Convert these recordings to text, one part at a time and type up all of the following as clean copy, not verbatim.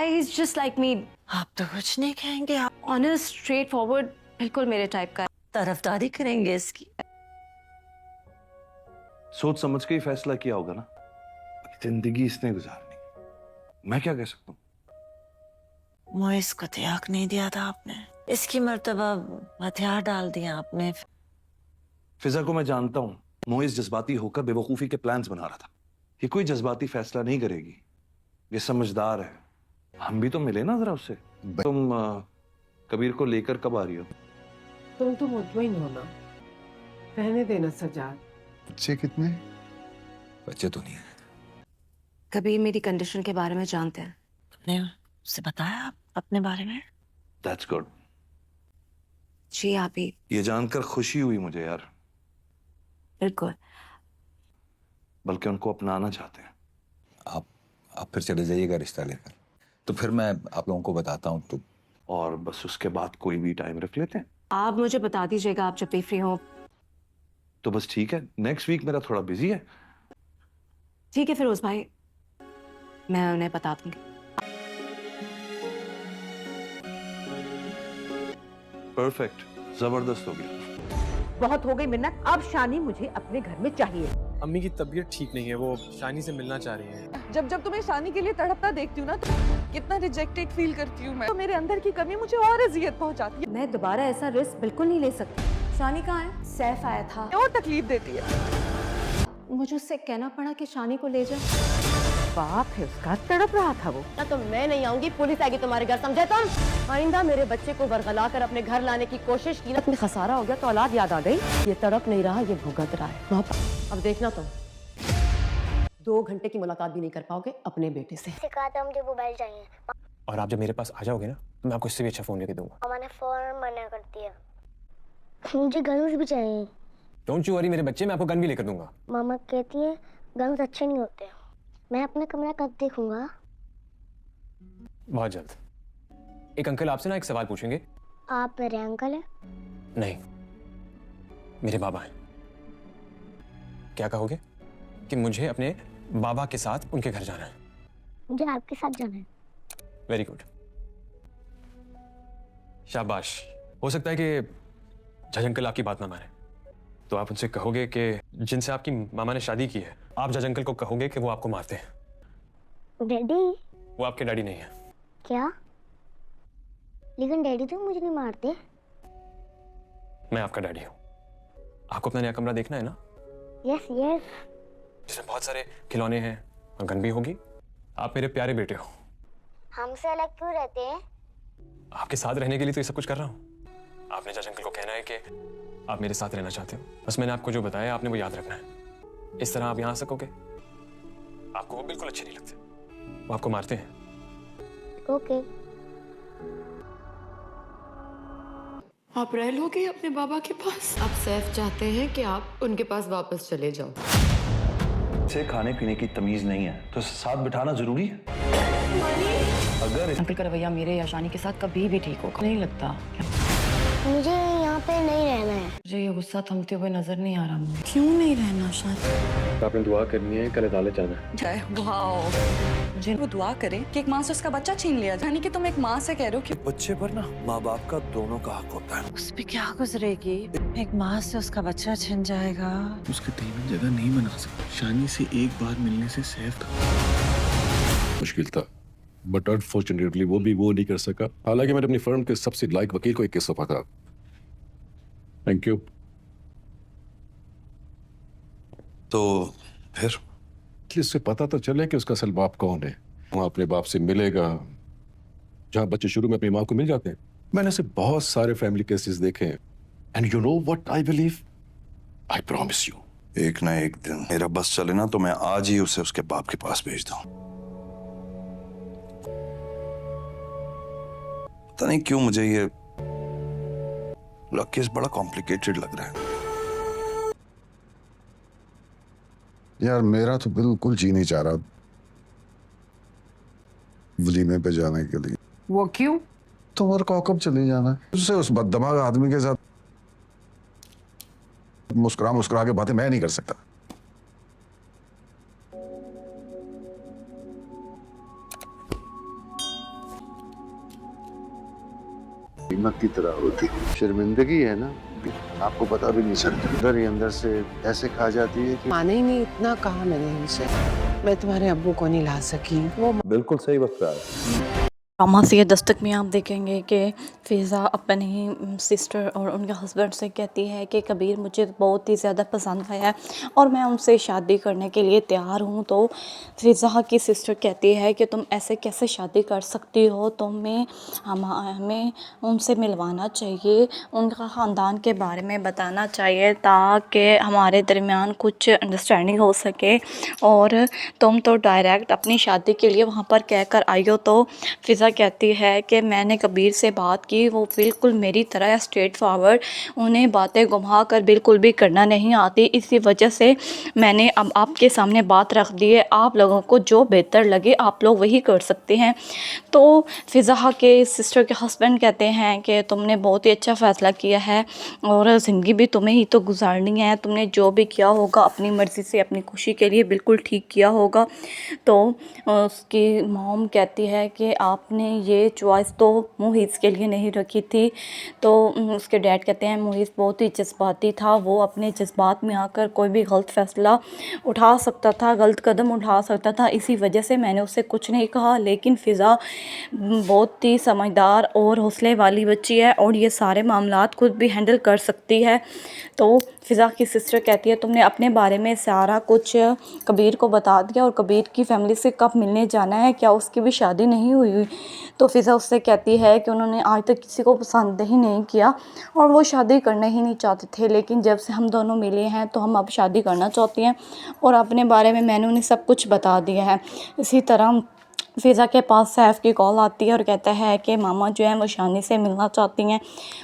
he's just like me. आप तो कुछ नहीं कहेंगे, आप Honest, straightforward, बिल्कुल मेरे टाइप का है. तरफदारी करेंगे इसकी। सोच समझ के ही फैसला किया होगा ना। जिंदगी इसने गुजारनी, मैं क्या कह सकता हूँ। मोइस को त्याग नहीं दिया था आपने, इसकी मर्तबा हथियार डाल दिया आपने। फिजा को मैं जानता हूँ, मोइस जज्बाती होकर बेवकूफी के प्लान्स बना रहा था। ये कोई जज्बाती फैसला नहीं करेगी, ये समझदार है। हम भी तो मिले ना जरा उससे। तुम कबीर को लेकर कब आ रही हो? तुम तो मुतमईन हो ना, रहने देना सजाद। बच्चे कितने? बच्चे तो नहीं है। कबीर मेरी कंडीशन के बारे में जानते हैं। तुमने उससे बताया आप अपने बारे में? That's good. जी आप ही। ये जानकर खुशी हुई मुझे यार, बिल्कुल। बल्कि उनको अपनाना चाहते हैं। आप फिर चले जाइएगा रिश्ता लेकर, तो फिर मैं आप लोगों को बताता हूँ। तो और बस उसके बाद कोई भी टाइम रख लेते हैं। आप मुझे बता दीजिएगा आप जब भी फ्री हो। तो बस ठीक है, नेक्स्ट वीक मेरा थोड़ा बिजी है। ठीक है फिरोज भाई, मैं उन्हें बता दूंगी। परफेक्ट, जबरदस्त हो गया। बहुत हो गई मिन्नत, अब शानी मुझे अपने घर में चाहिए। अम्मी की तबीयत ठीक नहीं है, वो शानी से मिलना चाह रही हैं। जब जब तुम्हें शानी के लिए तड़पता देखती हूँ ना, तो कितना रिजेक्टेड फील करती हूँ मैं। तो मेरे अंदर की कमी मुझे और अजियत पहुँचाती है। मैं दोबारा ऐसा रिस्क बिल्कुल नहीं ले सकती। शानी कहाँ है? सैफ आया था और तकलीफ देती है। मुझे उससे कहना पड़ा कि शानी को ले जा। बाप है उसका, तड़प रहा था वो। ना तो मैं नहीं आऊंगी, पुलिस आएगी तुम्हारे घर, समझे तुम? आइंदा मेरे बच्चे को बरगला कर अपने घर लाने की कोशिश की ना, तुम्हें खसारा हो गया तो औलाद याद आ गई। ये तड़प नहीं रहा, ये भुगत रहा है। अब देखना तुम 2 घंटे की मुलाकात भी नहीं कर पाओगे अपने बेटे से। सिखा था मुझे मोबाइल चाहिए। और आप जब मेरे पास आ जाओगे ना, तो मैं आपको इससे भी अच्छा फोन लेके दूंगा। मैंने फौरन मना कर दिया। मुझे गन्स भी चाहिए। डोंट यू वरी मेरे बच्चे, मैं आपको गन भी लेकर दूंगा। मामा कहती है गन्स अच्छे नहीं होते। मैं अपना कमरा कब देखूंगा? बहुत जल्द। एक अंकल आपसे ना एक सवाल पूछेंगे। आप मेरे अंकल हैं? नहीं, मेरे बाबा हैं। क्या कहोगे कि मुझे अपने बाबा के साथ उनके घर जाना है? मुझे आपके साथ जाना है। वेरी गुड, शाबाश। हो सकता है कि जज अंकल आपकी बात ना माने, तो आप उनसे कहोगे कि जिनसे आपकी मामा ने शादी की है, आप जज अंकल को कहोगे कि वो आपको मारते हैं। डैडी? वो आपके डैडी नहीं है। क्या? लेकिन डैडी तो मुझे नहीं मारते। मैं आपका डैडी हूँ। आपको अपना नया कमरा देखना है ना? Yes yes. जिसमें बहुत सारे खिलौने हैं और गन भी होगी। आप मेरे प्यारे बेटे हो। हमसे अलग क्यों रहते हैं? आपके साथ रहने के लिए तो ये सब कुछ कर रहा हूँ। आपने जज अंकल को कहना है कि आप मेरे साथ रहना चाहते हो। बस मैंने आपको जो बताया आपने वो याद रखना है। इस तरह आप यहाँ आ सकोगे। आपको वो बिल्कुल अच्छे नहीं लगते, वो आपको मारते हैं। ओके। आप रह लोगे अपने बाबा के पास? अब सैफ चाहते हैं कि आप उनके पास वापस चले जाओ। से खाने पीने की तमीज नहीं है तो साथ बिठाना जरूरी है। अगर अंकल का रवैया मेरे या शानी के साथ कभी भी ठीक होगा नहीं लगता। मुझे यहाँ पे नहीं रहना है। मुझे ये गुस्सा थमते हुए नजर नहीं आ रहा मुझे। क्यों नहीं रहना शानी? आपने दुआ करनी है, कल अदालत जाना है। मुझे वो दुआ करें कि एक माँ से उसका बच्चा छीन लिया, यानी कि तुम एक माँ से कह रहे हो कि बच्चे पर ना माँ बाप का दोनों का हक होता है। उस पे क्या गुजरेगी? एक माँ से उसका बच्चा छिन जाएगा। उसके दिल में जगह नहीं बना सकता। शानी से एक बार मिलने से सैफ था। मुश्किल था, बट अनफॉर्चुनेटली वो नहीं कर सका। हालांकि मैंने अपनी फर्म के सबसे लायक वकील को 21 सौंपा था। Thank you. तो फिर इससे पता तो चले कि उसका असल बाप कौन है। वो अपने बाप से मिलेगा जहां बच्चे शुरू में अपनी माँ को मिल जाते हैं। मैंने ऐसे बहुत सारे फैमिली केसेस देखे हैं। And you know what I believe, I promise you, एक ना एक दिन मेरा बस चले ना तो मैं आज ही उसे उसके बाप के पास भेज दूं। पता नहीं क्यों मुझे ये केस बड़ा कॉम्प्लिकेटेड लग रहा है। यार मेरा तो बिल्कुल जी नहीं चाह रहा वलीमे पे जाने के लिए। वो क्यों? तुम्हारे कौकब चले जाना है उससे, उस बददिमाग आदमी के साथ मुस्कुरा के बातें मैं नहीं कर सकता। दीमक की तरह होती है। शर्मिंदगी है ना, आपको पता भी नहीं चलता, अंदर ही अंदर से ऐसे खा जाती है कि माने ही नहीं, इतना कहा मैंने उनसे, मैं तुम्हारे अब्बू को नहीं ला सकी। वो बिल्कुल सही वक्त पे आया। ड्रामा से ये दस्तक में आप देखेंगे कि फ़िज़ा अपनी सिस्टर और उनके हस्बैंड से कहती है कि कबीर मुझे बहुत ही ज़्यादा पसंद आया है और मैं उनसे शादी करने के लिए तैयार हूँ। तो फ़िज़ा की सिस्टर कहती है कि तुम ऐसे कैसे शादी कर सकती हो, हमें उनसे मिलवाना चाहिए, उनका ख़ानदान के बारे में बताना चाहिए ताकि हमारे दरमियान कुछ अंडरस्टैंडिंग हो सके, और तुम तो डायरेक्ट अपनी शादी के लिए वहाँ पर कह कर आई हो। तो फ़िज़ा कहती है कि मैंने कबीर से बात की, वो बिल्कुल मेरी तरह स्ट्रेट फॉरवर्ड, उन्हें बातें घुमा कर बिल्कुल भी करना नहीं आती, इसी वजह से मैंने अब आपके सामने बात रख दी है, आप लोगों को जो बेहतर लगे आप लोग वही कर सकते हैं। तो फ़िज़ा के सिस्टर के हस्बैंड कहते हैं कि तुमने बहुत ही अच्छा फ़ैसला किया है और ज़िंदगी भी तुम्हें ही तो गुजारनी है, तुमने जो भी किया होगा अपनी मर्ज़ी से अपनी खुशी के लिए बिल्कुल ठीक किया होगा। तो उसकी मॉम कहती है कि आपने ये चॉइस तो मुहीस के लिए नहीं रखी थी। तो उसके डैड कहते हैं मुहीस बहुत ही जज्बाती था, वो अपने जज्बात में आकर कोई भी गलत फ़ैसला उठा सकता था, गलत कदम उठा सकता था, इसी वजह से मैंने उससे कुछ नहीं कहा। लेकिन फ़िज़ा बहुत ही समझदार और हौसले वाली बच्ची है और ये सारे मामलात खुद भी हैंडल कर सकती है। तो फ़िज़ा की सिस्टर कहती है तुमने अपने बारे में सारा कुछ कबीर को बता दिया और कबीर की फैमिली से कब मिलने जाना है, क्या उसकी भी शादी नहीं हुई? तो फ़िज़ा उससे कहती है कि उन्होंने आज तक किसी को पसंद ही नहीं किया और वो शादी करना ही नहीं चाहते थे, लेकिन जब से हम दोनों मिले हैं तो हम अब शादी करना चाहती हैं और अपने बारे में मैंने उन्हें सब कुछ बता दिया है। इसी तरह फ़िज़ा के पास सैफ़ की कॉल आती है और कहता है कि मामा जो है वो शानी से मिलना चाहती हैं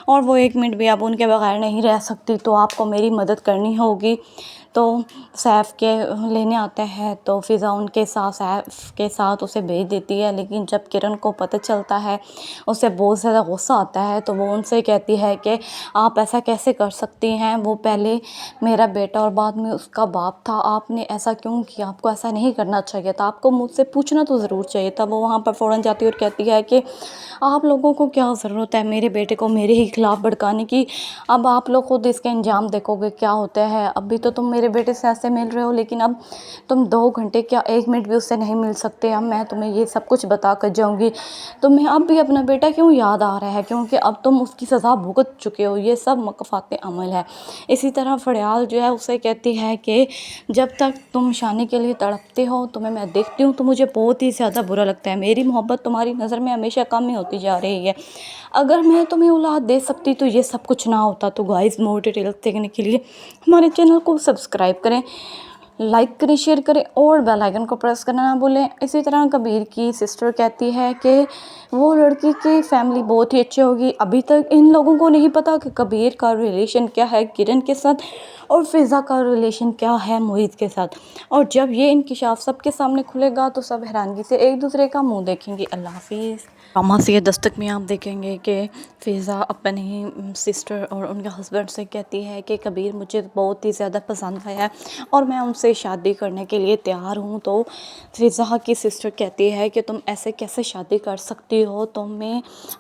और वो 1 मिनट भी अब उनके बगैर नहीं रह सकती, तो आपको मेरी मदद करनी होगी। तो सैफ़ के लेने आता है तो फ़िज़ा उनके साथ सैफ़ के साथ उसे भेज देती है, लेकिन जब किरण को पता चलता है उसे बहुत ज़्यादा गुस्सा आता है। तो वो उनसे कहती है कि आप ऐसा कैसे कर सकती हैं, वो पहले मेरा बेटा और बाद में उसका बाप था, आपने ऐसा क्यों किया, आपको ऐसा नहीं करना चाहिए था, आपको मुझसे पूछना तो ज़रूर चाहिए था। वो वहाँ पर फ़ौरन जाती है और कहती है कि आप लोगों को क्या ज़रूरत है मेरे बेटे को मेरे ही खिलाफ़ भड़काने की, अब आप लोग खुद इसका अंजाम देखोगे क्या होता है। अभी तो तुम मेरे बेटे से ऐसे मिल रहे हो, लेकिन अब तुम 2 घंटे क्या 1 मिनट भी उससे नहीं मिल सकते। अब मैं तुम्हें ये सब कुछ बता कर जाऊँगी। तुम्हें अब भी अपना बेटा क्यों याद आ रहा है, क्योंकि अब तुम उसकी सज़ा भुगत चुके हो, ये सब मकफ़ात अमल है। इसी तरह फड़ियाल जो है उसे कहती है कि जब तक तुम शानी के लिए तड़पते हो, तुम्हें मैं देखती हूँ तो मुझे बहुत ही ज़्यादा बुरा लगता है, मेरी मोहब्बत तुम्हारी नज़र में हमेशा कम ही होती जा रही है। अगर मैं तुम्हें औलाद दे सकती तो ये सब कुछ ना होता। तो गाइस मोर डिटेल्स देखने के लिए हमारे चैनल को सब्सक्राइब करें, लाइक करें, शेयर करें और बेल आइकन को प्रेस करना ना भूलें। इसी तरह कबीर की सिस्टर कहती है कि वो लड़की की फैमिली बहुत ही अच्छी होगी। अभी तक इन लोगों को नहीं पता कि कबीर का रिलेशन क्या है किरण के साथ और फ़िज़ा का रिलेशन क्या है मोहित के साथ, और जब ये इंकिशाफ सबके सामने खुलेगा तो सब हैरानगी से एक दूसरे का मुंह देखेंगे। अल्लाह हाफिज़। ड्रामा से ये दस्तक में आप देखेंगे कि फ़िज़ा अपनी सिस्टर और उनके हस्बैंड से कहती है कि कबीर मुझे बहुत ही ज़्यादा पसंद आया है और मैं उनसे शादी करने के लिए तैयार हूँ। तो फ़िज़ा की सिस्टर कहती है कि तुम ऐसे कैसे शादी कर सकती हो,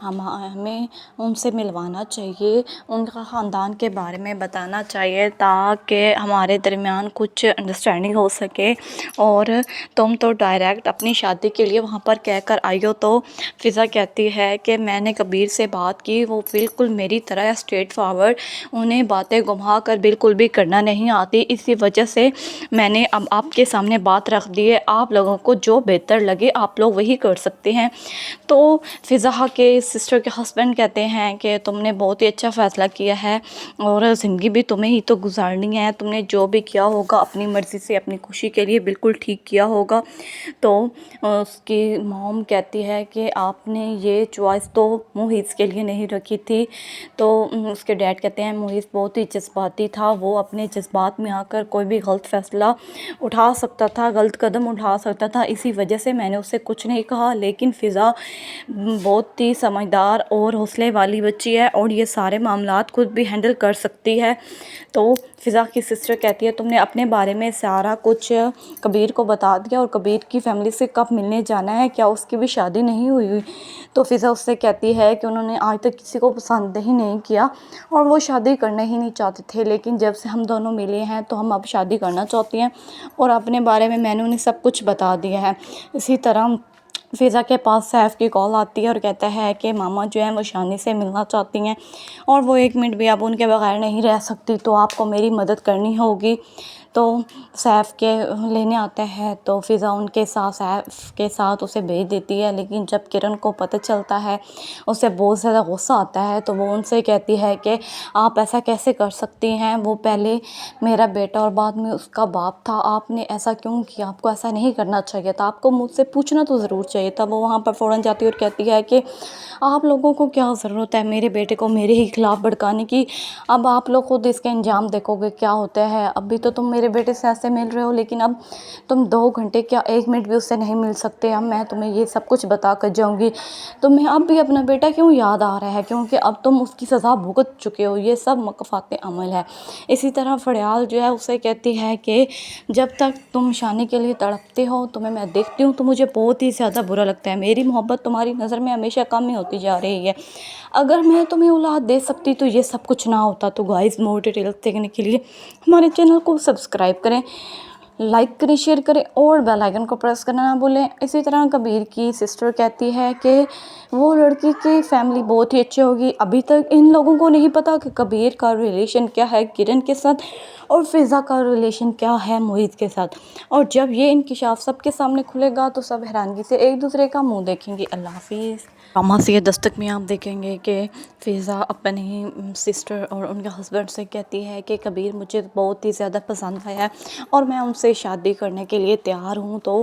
हमें उनसे मिलवाना चाहिए, उनका ख़ानदान के बारे में बताना चाहिए ताकि हमारे दरमियान कुछ अंडरस्टैंडिंग हो सके, और तुम तो डायरेक्ट अपनी शादी के लिए वहाँ पर कह कर आई हो। तो फ़िज़ा कहती है कि मैंने कबीर से बात की, वो बिल्कुल मेरी तरह स्ट्रेट फॉरवर्ड, उन्हें बातें घुमा कर बिल्कुल भी करना नहीं आती, इसी वजह से मैंने अब आपके सामने बात रख दी है, आप लोगों को जो बेहतर लगे आप लोग वही कर सकते हैं। तो फ़िज़ा के सिस्टर के हस्बैंड कहते हैं कि तुमने बहुत ही अच्छा फ़ैसला किया है और ज़िंदगी भी तुम्हें ही तो गुजारनी है, तुमने जो भी किया होगा अपनी मर्ज़ी से अपनी खुशी के लिए बिल्कुल ठीक किया होगा। तो उसकी मॉम कहती है कि आपने ये चॉइस तो मुहीस के लिए नहीं रखी थी। तो उसके डैड कहते हैं मुहीस बहुत ही जज्बाती था, वो अपने जज्बात में आकर कोई भी गलत फ़ैसला उठा सकता था, गलत कदम उठा सकता था, इसी वजह से मैंने उससे कुछ नहीं कहा। लेकिन फ़िज़ा बहुत ही समझदार और हौसले वाली बच्ची है और ये सारे मामलात खुद भी हैंडल कर सकती है। तो फ़िज़ा की सिस्टर कहती है तुमने अपने बारे में सारा कुछ कबीर को बता दिया और कबीर की फैमिली से कब मिलने जाना है, क्या उसकी भी शादी नहीं हुई? तो फ़िज़ा उससे कहती है कि उन्होंने आज तक किसी को पसंद ही नहीं किया और वो शादी करना ही नहीं चाहते थे, लेकिन जब से हम दोनों मिले हैं तो हम अब शादी करना चाहती हैं और अपने बारे में मैंने उन्हें सब कुछ बता दिया है। इसी तरह फ़िज़ा के पास सैफ़ की कॉल आती है और कहता है कि मामा जो है वो शानी से मिलना चाहती हैं और वो 1 मिनट भी अब उनके बगैर नहीं रह सकती, तो आपको मेरी मदद करनी होगी। तो सैफ़ के लेने आता है तो फ़िज़ा उनके साथ सैफ़ के साथ उसे भेज देती है, लेकिन जब किरण को पता चलता है उसे बहुत ज़्यादा गुस्सा आता है। तो वो उनसे कहती है कि आप ऐसा कैसे कर सकती हैं, वो पहले मेरा बेटा और बाद में उसका बाप था, आपने ऐसा क्यों किया, आपको ऐसा नहीं करना चाहिए था, आपको मुझसे पूछना तो ज़रूर चाहिए था। वो वहाँ पर फ़ौरन जाती है और कहती है कि आप लोगों को क्या ज़रूरत है मेरे बेटे को मेरे ही खिलाफ़ भड़काने की, अब आप लोग खुद इसके अंजाम देखोगे क्या होता है। अभी तो तुम मेरे बेटे से ऐसे मिल रहे हो, लेकिन अब तुम 2 घंटे क्या 1 मिनट भी उससे नहीं मिल सकते। अब मैं तुम्हें ये सब कुछ बता कर जाऊँगी। तुम्हें अब भी अपना बेटा क्यों याद आ रहा है, क्योंकि अब तुम उसकी सज़ा भुगत चुके हो, ये सब मकफ़ात अमल है। इसी तरह फड़ियाल जो है उसे कहती है कि जब तक तुम शानी के लिए तड़पते हो, तुम्हें मैं देखती हूँ तो मुझे बहुत ही ज़्यादा बुरा लगता है। मेरी मोहब्बत तुम्हारी नज़र में हमेशा कम ही होती जा रही है। अगर मैं तुम्हें औलाद दे सकती तो ये सब कुछ ना होता। तो गाइस, मोर डिटेल्स देखने के लिए हमारे चैनल को सब्सक्राइब करें, लाइक करें, शेयर करें और बेल आइकन को प्रेस करना ना भूलें। इसी तरह कबीर की सिस्टर कहती है कि वो लड़की की फैमिली बहुत ही अच्छी होगी। अभी तक इन लोगों को नहीं पता कि कबीर का रिलेशन क्या है किरण के साथ और फ़िज़ा का रिलेशन क्या है मोहित के साथ, और जब ये इंकिशाफ सबके सामने खुलेगा तो सब हैरानगी से एक दूसरे का मुंह देखेंगे। अल्लाह हाफिज़। ड्रामा से दस्तक में आप देखेंगे कि फ़िज़ा अपनी सिस्टर और उनके हस्बैंड से कहती है कि कबीर मुझे बहुत ही ज़्यादा पसंद आया है और मैं उनसे शादी करने के लिए तैयार हूँ। तो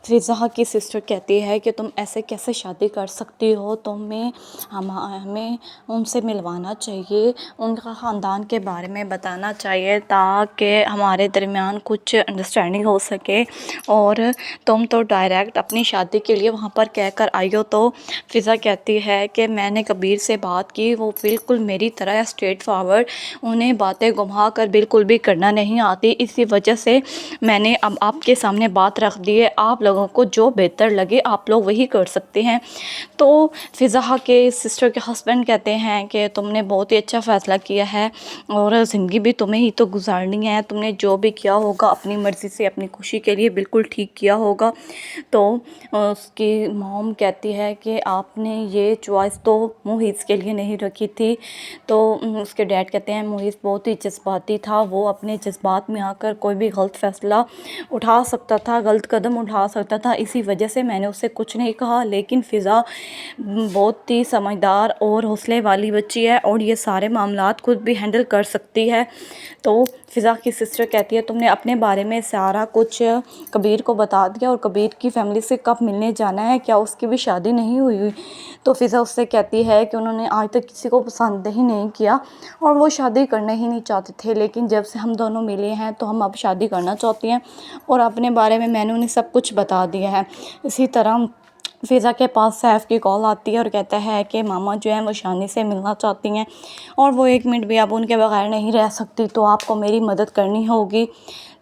फ़िज़ा की सिस्टर कहती है कि तुम ऐसे कैसे शादी कर सकती हो, तुम्हें हमें उनसे मिलवाना चाहिए, उनका ख़ानदान के बारे में बताना चाहिए ताकि हमारे दरमियान कुछ अंडरस्टैंडिंग हो सके, और तुम तो डायरेक्ट अपनी शादी के लिए वहाँ पर कह कर आई हो। तो फ़िज़ा कहती है कि मैंने कबीर से बात की, वो बिल्कुल मेरी तरह स्ट्रेट फॉरवर्ड, उन्हें बातें घुमा कर बिल्कुल भी करना नहीं आती, इसी वजह से मैंने अब आपके सामने बात रख दी है। आप लोगों को जो बेहतर लगे आप लोग वही कर सकते हैं। तो फ़िज़ा के सिस्टर के हस्बैंड कहते हैं कि तुमने बहुत ही अच्छा फ़ैसला किया है और ज़िंदगी भी तुम्हें ही तो गुजारनी है, तुमने जो भी किया होगा अपनी मर्ज़ी से अपनी खुशी के लिए बिल्कुल ठीक किया होगा। तो उसकी मॉम कहती है कि आपने ये चॉइस तो मोहित के लिए नहीं रखी थी। तो उसके डैड कहते हैं मोहित बहुत ही जज्बाती था, वो अपने जज्बात में आकर कोई भी गलत फ़ैसला उठा सकता था, गलत कदम उठा सकता था, इसी वजह से मैंने उससे कुछ नहीं कहा। लेकिन फ़िज़ा बहुत ही समझदार और हौसले वाली बच्ची है और ये सारे मामलात खुद भी हैंडल कर सकती है। तो फ़िज़ा की सिस्टर कहती है तुमने अपने बारे में सारा कुछ कबीर को बता दिया और कबीर की फैमिली से कब मिलने जाना है, क्या उसकी भी शादी नहीं हुई? तो फ़िज़ा उससे कहती है कि उन्होंने आज तक किसी को पसंद ही नहीं किया और वो शादी करना ही नहीं चाहते थे, लेकिन जब से हम दोनों मिले हैं तो हम अब शादी करना चाहती हैं और अपने बारे में मैंने उन्हें सब कुछ बता दिया है। इसी तरह फ़िज़ा के पास सैफ़ की कॉल आती है और कहता है कि मामा जो है वो शानी से मिलना चाहती हैं और वो 1 मिनट भी अब उनके बगैर नहीं रह सकती, तो आपको मेरी मदद करनी होगी।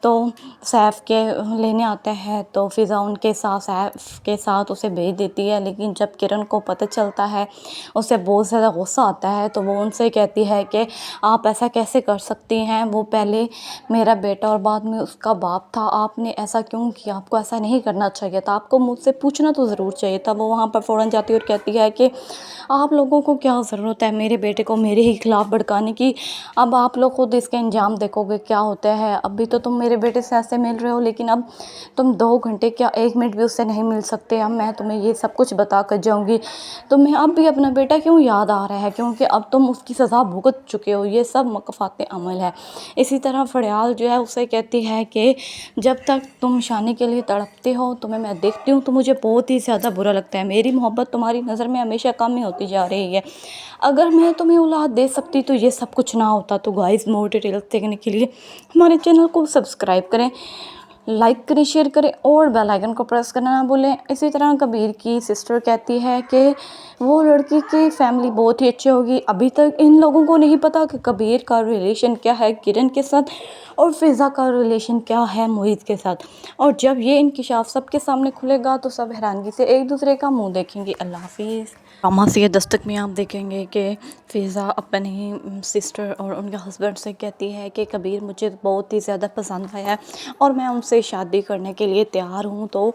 तो सैफ़ के लेने आता है तो फ़िज़ा उनके साथ सैफ़ के साथ उसे भेज देती है, लेकिन जब किरण को पता चलता है उसे बहुत ज़्यादा गुस्सा आता है। तो वो उनसे कहती है कि आप ऐसा कैसे कर सकती हैं, वो पहले मेरा बेटा और बाद में उसका बाप था, आपने ऐसा क्यों किया, आपको ऐसा नहीं करना चाहिए था, आपको मुझसे पूछना तो ज़रूर चाहिए था। वो वहाँ पर फ़ौरन जाती है और कहती है कि आप लोगों को क्या ज़रूरत है मेरे बेटे को मेरे ही खिलाफ़ भड़काने की, अब आप लोग खुद इसके अंजाम देखोगे क्या होता है। अभी तो तुम मेरे बेटे से ऐसे मिल रहे हो, लेकिन अब तुम 2 घंटे क्या 1 मिनट भी उससे नहीं मिल सकते। अब मैं तुम्हें ये सब कुछ बता कर जाऊँगी। तुम्हें अब भी अपना बेटा क्यों याद आ रहा है, क्योंकि अब तुम उसकी सज़ा भुगत चुके हो, ये सब मकफ़ात अमल है। इसी तरह फड़ियाल जो है उसे कहती है कि जब तक तुम शानी के लिए तड़पते हो, तुम्हें मैं देखती हूँ तो मुझे बहुत ही ज़्यादा बुरा लगता है। मेरी मोहब्बत तुम्हारी नज़र में हमेशा कम ही होती जा रही है। अगर मैं तुम्हें औलाद दे सकती तो ये सब कुछ ना होता। तो गाइस, मोर डिटेल्स देखने के लिए हमारे चैनल को सब्सक्राइब करें, लाइक करें, शेयर करें और बेल आइकन को प्रेस करना ना भूलें। इसी तरह कबीर की सिस्टर कहती है कि वो लड़की की फैमिली बहुत ही अच्छी होगी। अभी तक इन लोगों को नहीं पता कि कबीर का रिलेशन क्या है किरण के साथ और फ़िज़ा का रिलेशन क्या है मोहित के साथ। और जब ये इंकिशाफ सबके सामने खुलेगा तो सब हैरानगी से एक दूसरे का मुंह देखेंगे। अल्लाह हाफिज़। ड्रामा से दस्तक में आप देखेंगे कि फ़िज़ा अपनी सिस्टर और उनके हस्बैंड से कहती है कि कबीर मुझे बहुत ही ज़्यादा पसंद आया है और मैं उनसे शादी करने के लिए तैयार हूँ। तो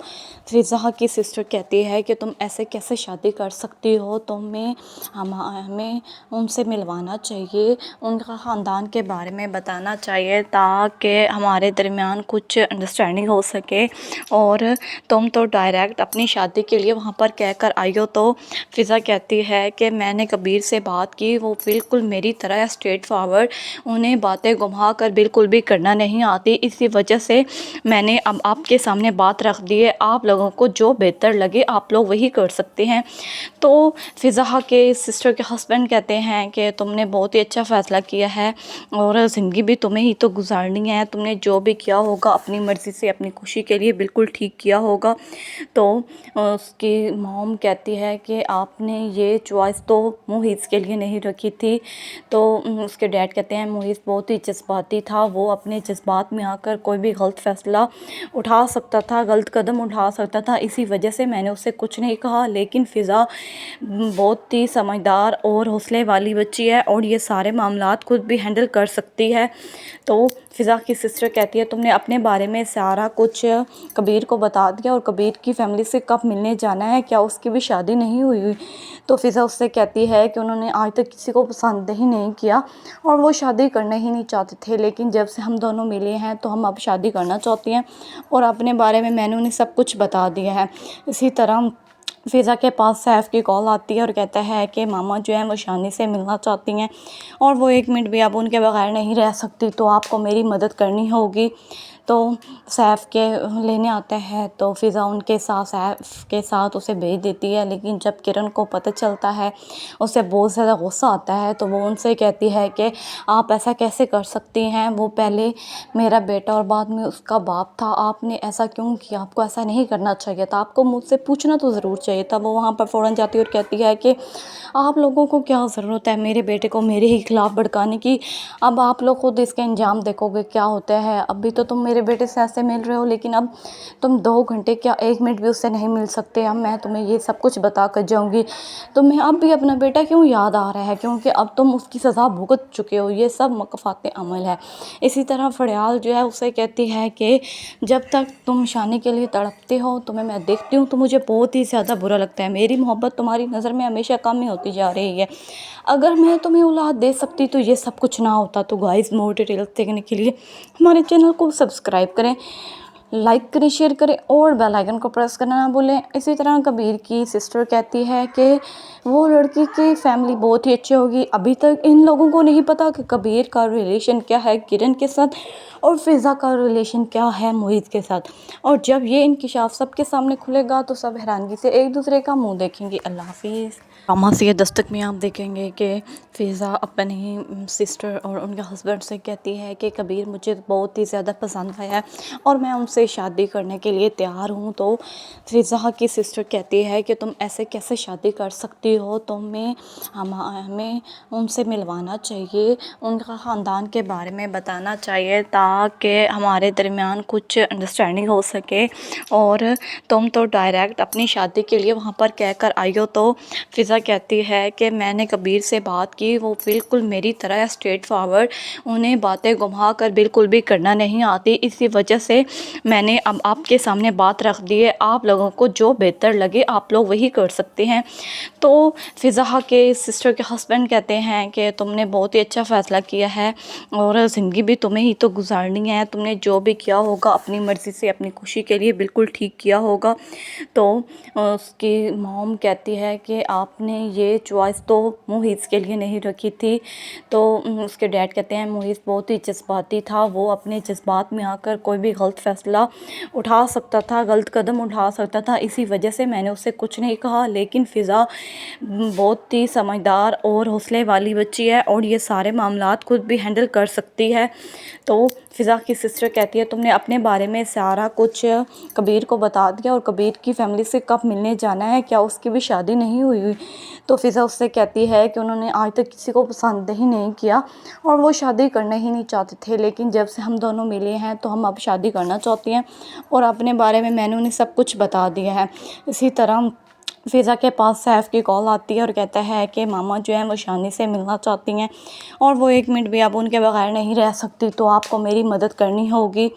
फ़िज़ा की सिस्टर कहती है कि तुम ऐसे कैसे शादी कर सकती हो, तुम्हें हमें उनसे मिलवाना चाहिए, उनका ख़ानदान के बारे में बताना चाहिए ताकि हमारे दरमियान कुछ अंडरस्टैंडिंग हो सके। और तुम तो डायरेक्ट अपनी शादी के लिए वहाँ पर कह कर आई हो। तो फ़िज़ा कहती है कि मैंने कबीर से बात की, वो बिल्कुल मेरी तरह स्ट्रेट फॉरवर्ड, उन्हें बातें घुमा कर बिल्कुल भी करना नहीं आती। इसी वजह से मैंने अब आपके सामने बात रख दी है, आप लोगों को जो बेहतर लगे आप लोग वही कर सकते हैं। तो फ़िज़ा के सिस्टर के हस्बैंड कहते हैं कि तुमने बहुत ही अच्छा फ़ैसला किया है और ज़िंदगी भी तुम्हें ही तो गुजारनी है, तुमने जो भी किया होगा अपनी मर्ज़ी से अपनी खुशी के लिए बिल्कुल ठीक किया होगा। तो उसकी मॉम कहती है कि आपने ये चॉइस तो मोहित के लिए नहीं रखी थी। तो उसके डैड कहते हैं मोहित बहुत ही जज्बाती था, वो अपने जज्बात में आकर कोई भी गलत फ़ैसला उठा सकता था, गलत कदम उठा सकता था, इसी वजह से मैंने उससे कुछ नहीं कहा। लेकिन फ़िज़ा बहुत ही समझदार और हौसले वाली बच्ची है और ये सारे मामलात खुद भी हैंडल कर सकती है। तो फ़िज़ा की सिस्टर कहती है तुमने अपने बारे में सारा कुछ कबीर को बता दिया और कबीर की फैमिली से कब मिलने जाना है, क्या उसकी भी शादी नहीं हुई? तो फ़िज़ा उससे कहती है कि उन्होंने आज तक किसी को पसंद ही नहीं किया और वो शादी करना ही नहीं चाहते थे, लेकिन जब से हम दोनों मिले हैं तो हम अब शादी करना चाहती हैं और अपने बारे में मैंने उन्हें सब कुछ बता दिया है। इसी तरह फ़िज़ा के पास सैफ़ की कॉल आती है और कहता है कि मामा जो है वो शानी से मिलना चाहती हैं और वो 1 मिनट भी अब उनके बगैर नहीं रह सकती, तो आपको मेरी मदद करनी होगी। तो सैफ़ के लेने आता है तो फ़िज़ा उनके साथ सैफ़ के साथ उसे भेज देती है। लेकिन जब किरण को पता चलता है उसे बहुत ज़्यादा गुस्सा आता है, तो वो उनसे कहती है कि आप ऐसा कैसे कर सकती हैं, वो पहले मेरा बेटा और बाद में उसका बाप था, आपने ऐसा क्यों किया, आपको ऐसा नहीं करना चाहिए था, आपको मुझसे पूछना तो ज़रूर चाहिए था। वो वहाँ पर फ़ौरन जाती है और कहती है कि आप लोगों को क्या ज़रूरत है मेरे बेटे को मेरे ही खिलाफ़ भड़काने की, अब आप लोग खुद इसके अंजाम देखोगे क्या होता है। अभी तो तुम मेरे बेटे से ऐसे मिल रहे हो, लेकिन अब तुम 2 घंटे क्या 1 मिनट भी उससे नहीं मिल सकते। अब मैं तुम्हें ये सब कुछ बता कर जाऊँगी। तुम्हें अब भी अपना बेटा क्यों याद आ रहा है, क्योंकि अब तुम उसकी सज़ा भुगत चुके हो, ये सब मकफ़ात अमल है। इसी तरह फड़ियाल जो है उसे कहती है कि जब तक तुम शानी के लिए तड़पते हो तुम्हें मैं देखती हूँ तो मुझे बहुत ही ज़्यादा बुरा लगता है, मेरी मोहब्बत तुम्हारी नज़र में हमेशा कम ही होती जा रही है। अगर मैं तुम्हें औलाद दे सकती तो ये सब कुछ ना होता। तो गाइस मोर डिटेल्स देखने के लिए हमारे चैनल को सब्सक्राइब करें, लाइक करें, शेयर करें और बेल आइकन को प्रेस करना ना भूलें। इसी तरह कबीर की सिस्टर कहती है कि वो लड़की की फैमिली बहुत ही अच्छी होगी। अभी तक इन लोगों को नहीं पता कि कबीर का रिलेशन क्या है किरण के साथ और फ़िज़ा का रिलेशन क्या है मोहित के साथ। और जब ये इंकिशाफ सबके सामने खुलेगा तो सब हैरानगी से एक दूसरे का मुंह देखेंगे। अल्लाह हाफिज़। ड्रामा से दस्तक में आप देखेंगे कि फ़िज़ा अपनी सिस्टर और उनके हस्बैंड से कहती है कि कबीर मुझे बहुत ही ज़्यादा पसंद आया है और मैं उनसे शादी करने के लिए तैयार हूँ। तो फ़िज़ा की सिस्टर कहती है कि तुम ऐसे कैसे शादी कर सकती हो, तुम्हें हमें उनसे मिलवाना चाहिए, उनका ख़ानदान के बारे में बताना चाहिए ताकि हमारे दरमियान कुछ अंडरस्टैंडिंग हो सके। और तुम तो डायरेक्ट अपनी शादी के लिए वहाँ पर कह कर आई हो। तो फ़िज़ा कहती है कि मैंने कबीर से बात की, वो बिल्कुल मेरी तरह स्ट्रेट फॉरवर्ड, उन्हें बातें घुमा कर बिल्कुल भी करना नहीं आती। इसी वजह से मैंने अब आपके सामने बात रख दी है, आप लोगों को जो बेहतर लगे आप लोग वही कर सकते हैं। तो फ़िज़ा के सिस्टर के हस्बैंड कहते हैं कि तुमने बहुत ही अच्छा फ़ैसला किया है और ज़िंदगी भी तुम्हें ही तो गुजारनी है, तुमने जो भी किया होगा अपनी मर्ज़ी से अपनी खुशी के लिए बिल्कुल ठीक किया होगा। तो उसकी मॉम कहती है कि आपने आपने ये चॉइस तो मुहित के लिए नहीं रखी थी। तो उसके डैड कहते हैं मुहित बहुत ही जज्बाती था, वो अपने जज्बात में आकर कोई भी गलत फ़ैसला उठा सकता था, गलत कदम उठा सकता था, इसी वजह से मैंने उससे कुछ नहीं कहा। लेकिन फ़िज़ा बहुत ही समझदार और हौसले वाली बच्ची है और ये सारे मामलात खुद भी हैंडल कर सकती है। तो फ़िज़ा की सिस्टर कहती है तुमने अपने बारे में सारा कुछ कबीर को बता दिया और कबीर की फैमिली से कब मिलने जाना है, क्या उसकी भी शादी नहीं हुई? तो फ़िज़ा उससे कहती है कि उन्होंने आज तक किसी को पसंद ही नहीं किया और वो शादी करना ही नहीं चाहते थे, लेकिन जब से हम दोनों मिले हैं तो हम अब शादी करना चाहती हैं और अपने बारे में मैंने उन्हें सब कुछ बता दिया है। इसी तरह फ़िज़ा के पास सैफ़ की कॉल आती है और कहता है कि मामा जो है वो शानी से मिलना चाहती हैं और वो 1 मिनट भी अब उनके बगैर नहीं रह सकती, तो आपको मेरी मदद करनी होगी।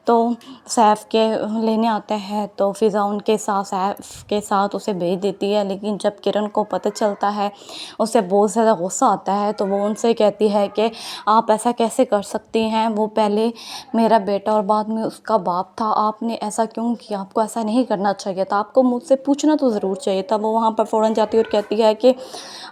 तो सैफ़ के लेने आता है तो फ़िज़ा उनके साथ सैफ़ के साथ उसे भेज देती है। लेकिन जब किरण को पता चलता है उसे बहुत ज़्यादा गुस्सा आता है, तो वो उनसे कहती है कि आप ऐसा कैसे कर सकती हैं, वो पहले मेरा बेटा और बाद में उसका बाप था, आपने ऐसा क्यों किया? आपको ऐसा नहीं करना चाहिए था, आपको मुझसे पूछना तो ज़रूर चाहिए था। वो वहाँ पर फ़ौरन जाती है और कहती है कि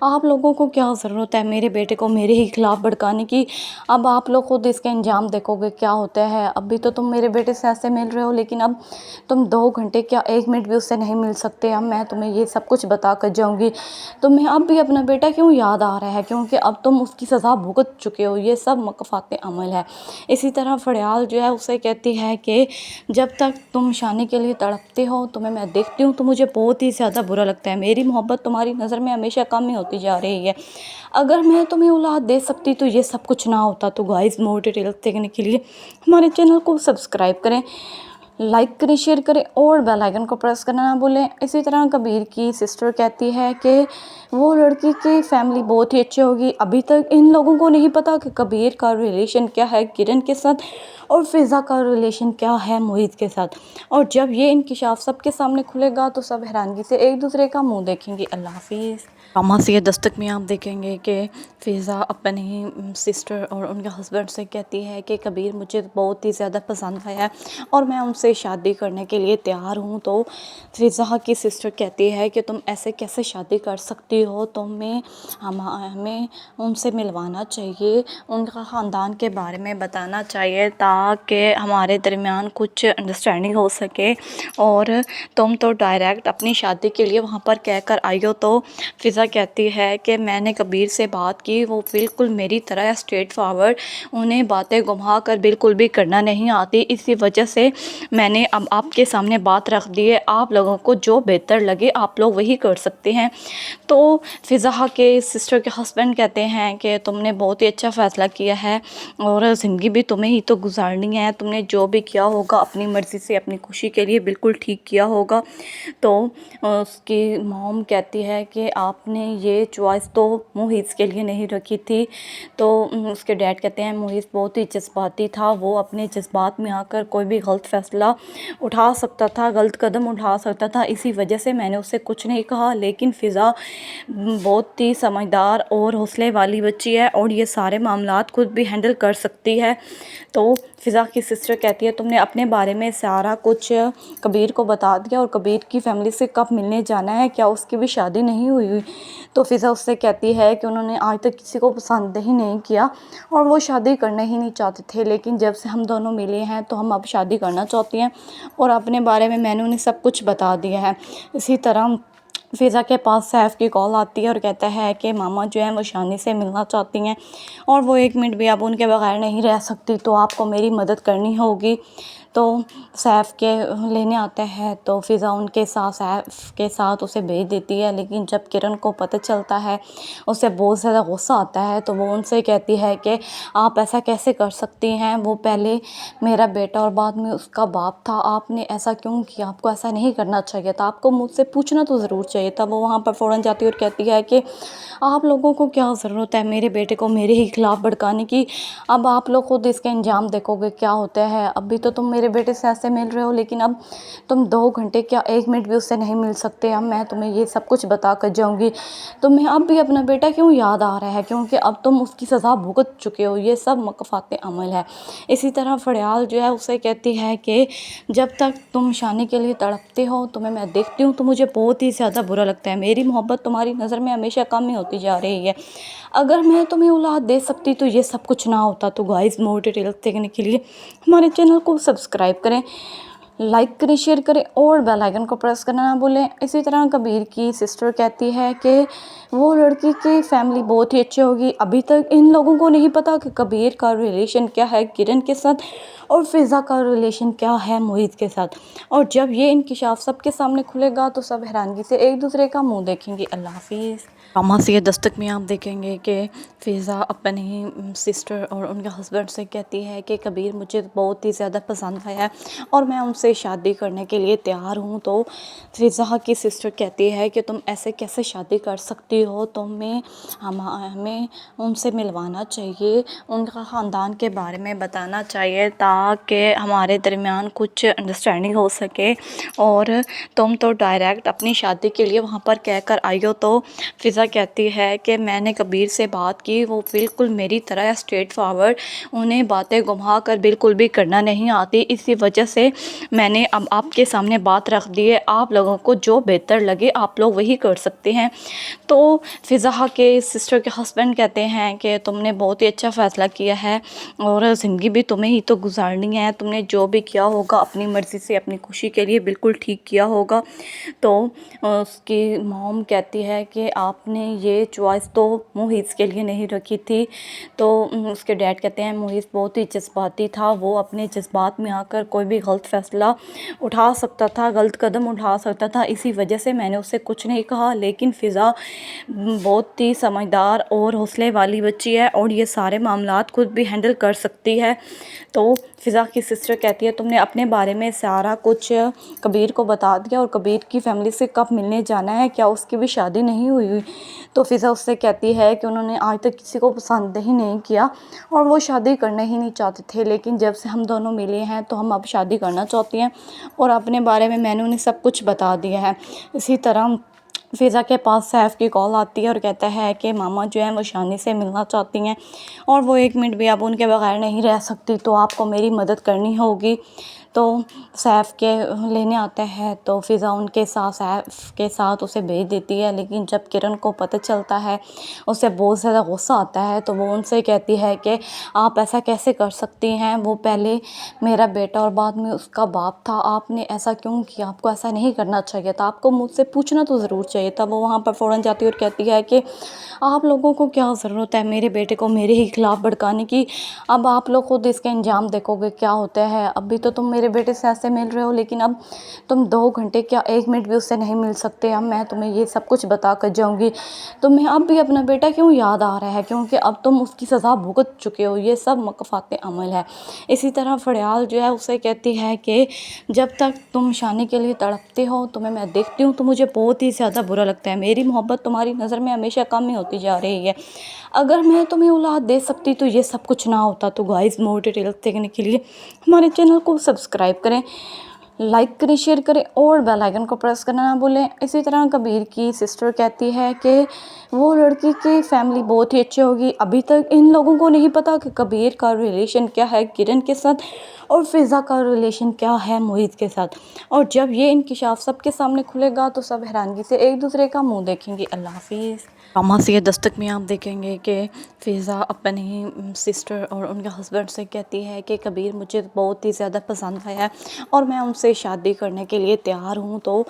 आप लोगों को क्या ज़रूरत है मेरे बेटे को मेरे ही खिलाफ़ भड़काने की? अब आप लोग खुद इसका अंजाम देखोगे क्या होता है। अभी तो तुम मेरे बेटे से ऐसे मिल रहे हो, लेकिन अब तुम 2 घंटे क्या 1 मिनट भी उससे नहीं मिल सकते। अब मैं तुम्हें ये सब कुछ बता कर जाऊँगी। तुम्हें अब भी अपना बेटा क्यों याद आ रहा है? क्योंकि अब तुम उसकी सज़ा भुगत चुके हो। ये सब मकफ़ात अमल है। इसी तरह फड़ियाल जो है उसे कहती है कि जब तक तुम शानी के लिए तड़पते हो, तुम्हें मैं देखती हूँ तो मुझे बहुत ही ज़्यादा बुरा लगता है। मेरी मोहब्बत तुम्हारी नज़र में हमेशा कम ही होती जा रही है। अगर मैं तुम्हें औलाद दे सकती तो ये सब कुछ ना होता। तो गाइस, मोर डिटेल्स देखने के लिए हमारे चैनल को सब्सक्राइब करें, लाइक करें, शेयर करें और बेल आइकन को प्रेस करना ना भूलें। इसी तरह कबीर की सिस्टर कहती है कि वो लड़की की फैमिली बहुत ही अच्छी होगी। अभी तक इन लोगों को नहीं पता कि कबीर का रिलेशन क्या है किरण के साथ और फ़िज़ा का रिलेशन क्या है मोहित के साथ। और जब ये इंकिशाफ सबके सामने खुलेगा तो सब हैरानगी से एक दूसरे का मुंह देखेंगे। अल्लाह हाफिज़। ड्रामा से दस्तक में आप देखेंगे कि फ़िज़ा अपनी सिस्टर और उनके हस्बैंड से कहती है कि कबीर मुझे बहुत ही ज़्यादा पसंद आया है और मैं उनसे शादी करने के लिए तैयार हूँ। तो फ़िज़ा की सिस्टर कहती है कि तुम ऐसे कैसे शादी कर सकती हो, तुम्हें हमें उनसे मिलवाना चाहिए, उनका ख़ानदान के बारे में बताना चाहिए ताकि हमारे दरमियान कुछ अंडरस्टैंडिंग हो सके। और तुम तो डायरेक्ट अपनी शादी के लिए वहाँ पर कह कर आई हो। तो फ़िज़ा कहती है कि मैंने कबीर से बात की, वो बिल्कुल मेरी तरह स्ट्रेट फॉरवर्ड, उन्हें बातें घुमा कर बिल्कुल भी करना नहीं आती। इसी वजह से मैंने अब आपके सामने बात रख दी है, आप लोगों को जो बेहतर लगे आप लोग वही कर सकते हैं। तो फ़िज़ा के सिस्टर के हस्बैंड कहते हैं कि तुमने बहुत ही अच्छा फ़ैसला किया है और ज़िंदगी भी तुम्हें ही तो गुजारनी है, तुमने जो भी किया होगा अपनी मर्ज़ी से अपनी खुशी के लिए बिल्कुल ठीक किया होगा। तो उसकी मॉम कहती है कि आपने ये चॉइस तो मुहित के लिए नहीं रखी थी। तो उसके डैड कहते हैं मुहित बहुत ही जज्बाती था, वो अपने जज्बात में आकर कोई भी गलत फ़ैसला उठा सकता था, गलत कदम उठा सकता था, इसी वजह से मैंने उससे कुछ नहीं कहा। लेकिन फ़िज़ा बहुत ही समझदार और हौसले वाली बच्ची है और ये सारे मामलात खुद भी हैंडल कर सकती है। तो फ़िज़ा की सिस्टर कहती है तुमने अपने बारे में सारा कुछ कबीर को बता दिया और कबीर की फैमिली से कब मिलने जाना है, क्या उसकी भी शादी नहीं हुई? तो फ़िज़ा उससे कहती है कि उन्होंने आज तक किसी को पसंद ही नहीं किया और वो शादी करना ही नहीं चाहते थे, लेकिन जब से हम दोनों मिले हैं तो हम अब शादी करना चाहती हैं और अपने बारे में मैंने उन्हें सब कुछ बता दिया है। इसी तरह फ़िज़ा के पास सैफ़ की कॉल आती है और कहता है कि मामा जो है वो शानी से मिलना चाहती हैं और वो 1 मिनट भी अब उनके बगैर नहीं रह सकती, तो आपको मेरी मदद करनी होगी। तो सैफ़ के लेने आता है तो फ़िज़ा उनके साथ सैफ़ के साथ उसे भेज देती है। लेकिन जब किरण को पता चलता है उसे बहुत ज़्यादा गुस्सा आता है, तो वो उनसे कहती है कि आप ऐसा कैसे कर सकती हैं, वो पहले मेरा बेटा और बाद में उसका बाप था, आपने ऐसा क्यों किया? आपको ऐसा नहीं करना चाहिए था, आपको मुझसे पूछना तो ज़रूर चाहिए था। वो वहाँ पर फ़ौरन जाती है और कहती है कि आप लोगों को क्या ज़रूरत है मेरे बेटे को मेरे ही खिलाफ़ भड़काने की? अब आप लोग खुद इसका अंजाम देखोगे क्या होता है। अभी तो तुम मेरे मेरे बेटे से ऐसे मिल रहे हो, लेकिन अब तुम 2 घंटे क्या 1 मिनट भी उससे नहीं मिल सकते। अब मैं तुम्हें ये सब कुछ बता कर जाऊँगी। तुम्हें अब भी अपना बेटा क्यों याद आ रहा है, क्योंकि अब तुम उसकी सज़ा भुगत चुके हो। ये सब मकफ़ात अमल है। इसी तरह फड़ियाल जो है उसे कहती है कि जब तक तुम शानी के लिए तड़पते हो, तुम्हें मैं देखती हूँ तो मुझे बहुत ही ज़्यादा बुरा लगता है। मेरी मोहब्बत तुम्हारी नज़र में हमेशा कम ही होती जा रही है। अगर मैं तुम्हें औलाद दे सकती तो ये सब कुछ ना होता। तो गाइस, मोर डिटेल्स देखने के लिए हमारे चैनल को सब्सक्राइब करें, लाइक करें, शेयर करें और बेल आइकन को प्रेस करना ना भूलें। इसी तरह कबीर की सिस्टर कहती है कि वो लड़की की फैमिली बहुत ही अच्छी होगी। अभी तक इन लोगों को नहीं पता कि कबीर का रिलेशन क्या है किरण के साथ और फ़िज़ा का रिलेशन क्या है मोहित के साथ। और जब ये इंकिशाफ सबके सामने खुलेगा तो सब हैरानगी से एक दूसरे का मुंह देखेंगे। अल्लाह हाफिज़। ड्रामा से दस्तक में आप देखेंगे कि फ़िज़ा अपनी सिस्टर और उनके हस्बैंड से कहती है कि कबीर मुझे बहुत ही ज़्यादा पसंद आया है और मैं उनसे शादी करने के लिए तैयार हूँ। तो फ़िज़ा की सिस्टर कहती है कि तुम ऐसे कैसे शादी कर सकती हो, तुम्हें हमें उनसे मिलवाना चाहिए, उनका ख़ानदान के बारे में बताना चाहिए ताकि हमारे दरमियान कुछ अंडरस्टैंडिंग हो सके। और तुम तो डायरेक्ट अपनी शादी के लिए वहाँ पर कह कर आई हो। तो फ़िज़ा कहती है कि मैंने कबीर से बात की, वो बिल्कुल मेरी तरह स्ट्रेट फॉरवर्ड, उन्हें बातें घुमा कर बिल्कुल भी करना नहीं आती। इसी वजह से मैंने अब आपके सामने बात रख दी है। आप लोगों को जो बेहतर लगे आप लोग वही कर सकते हैं। तो फ़िज़ा के सिस्टर के हस्बैंड कहते हैं कि तुमने बहुत ही अच्छा फ़ैसला किया है और ज़िंदगी भी तुम्हें ही तो गुजारनी है। तुमने जो भी किया होगा अपनी मर्ज़ी से, अपनी खुशी के लिए बिल्कुल ठीक किया होगा। तो उसकी मॉम कहती है कि आपने ये चॉइस तो मोहित के लिए नहीं रखी थी। तो उसके डैड कहते हैं मोहित बहुत ही जज्बाती था, वो अपने जज्बात में आकर कोई भी गलत फ़ैसला उठा सकता था, गलत कदम उठा सकता था। इसी वजह से मैंने उससे कुछ नहीं कहा। लेकिन फ़िज़ा बहुत ही समझदार और हौसले वाली बच्ची है और ये सारे मामलात खुद भी हैंडल कर सकती है। तो फ़िज़ा की सिस्टर कहती है तुमने अपने बारे में सारा कुछ कबीर को बता दिया और कबीर की फैमिली से कब मिलने जाना है, क्या उसकी भी शादी नहीं हुई? तो फ़िज़ा उससे कहती है कि उन्होंने आज तक किसी को पसंद ही नहीं किया और वो शादी करना ही नहीं चाहते थे, लेकिन जब से हम दोनों मिले हैं तो हम अब शादी करना चाहती हैं और अपने बारे में मैंने उन्हें सब कुछ बता दिया है। इसी तरह फ़िज़ा के पास सैफ़ की कॉल आती है और कहता है कि मामा जो है वो शानी से मिलना चाहती हैं और वो 1 मिनट भी अब उनके बगैर नहीं रह सकती, तो आपको मेरी मदद करनी होगी। तो सैफ़ के लेने आता है तो फ़िज़ा उनके साथ सैफ़ के साथ उसे भेज देती है। लेकिन जब किरण को पता चलता है उसे बहुत ज़्यादा गुस्सा आता है। तो वो उनसे कहती है कि आप ऐसा कैसे कर सकती हैं, वो पहले मेरा बेटा और बाद में उसका बाप था, आपने ऐसा क्यों किया? आपको ऐसा नहीं करना चाहिए था, आपको मुझसे पूछना तो ज़रूर चाहिए था। वो वहाँ पर फ़ौरन जाती है और कहती है कि आप लोगों को क्या ज़रूरत है मेरे बेटे को मेरे ही खिलाफ़ भड़काने की? अब आप लोग खुद इसका अंजाम देखोगे क्या होता है। अभी तो तुम मेरे बेटे से ऐसे मिल रहे हो, लेकिन अब तुम 2 घंटे क्या 1 मिनट भी उससे नहीं मिल सकते। अब मैं तुम्हें ये सब कुछ बता कर जाऊँगी। तुम्हें अब भी अपना बेटा क्यों याद आ रहा है, क्योंकि अब तुम उसकी सज़ा भुगत चुके हो। ये सब मकफ़ात अमल है। इसी तरह फड़ियाल जो है उसे कहती है कि जब तक तुम शानी के लिए तड़पते हो, तुम्हें मैं देखती हूँ तो मुझे बहुत ही ज़्यादा बुरा लगता है। मेरी मोहब्बत तुम्हारी नज़र में हमेशा कम ही होती जा रही है। अगर मैं तुम्हें औलाद दे सकती तो ये सब कुछ ना होता। तो गाइस, मोर डिटेल्स देखने के लिए हमारे चैनल को सब्सक्राइब करें, लाइक करें, शेयर करें और बेल आइकन को प्रेस करना ना भूलें। इसी तरह कबीर की सिस्टर कहती है कि वो लड़की की फैमिली बहुत ही अच्छी होगी। अभी तक इन लोगों को नहीं पता कि कबीर का रिलेशन क्या है किरण के साथ और फ़िज़ा का रिलेशन क्या है मोहित के साथ। और जब ये इंकिशाफ सबके सामने खुलेगा तो सब हैरानगी से एक दूसरे का मुंह देखेंगे। अल्लाह हाफिज़। ड्रामा से दस्तक में आप देखेंगे कि फ़िज़ा अपनी सिस्टर और उनके हस्बैंड से कहती है कि कबीर मुझे बहुत ही ज़्यादा पसंद आया है और मैं उनसे शादी करने के लिए तैयार हूँ। तो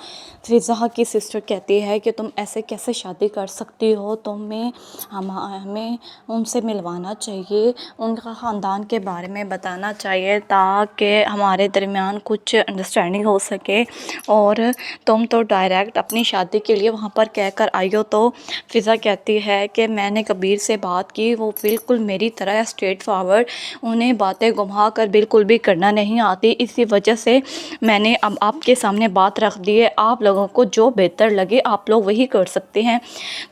फ़िज़ा की सिस्टर कहती है कि तुम ऐसे कैसे शादी कर सकती हो, तुम्हें हमें उनसे मिलवाना चाहिए, उनका ख़ानदान के बारे में बताना चाहिए ताकि हमारे दरमियान कुछ अंडरस्टैंडिंग हो सके। और तुम तो डायरेक्ट अपनी शादी के लिए वहाँ पर कह कर आई हो। तो फ़िज़ा फ़िज़ा कहती है कि मैंने कबीर से बात की, वो बिल्कुल मेरी तरह स्ट्रेट फॉरवर्ड, उन्हें बातें घुमा कर बिल्कुल भी करना नहीं आती। इसी वजह से मैंने अब आपके सामने बात रख दी है, आप लोगों को जो बेहतर लगे आप लोग वही कर सकते हैं।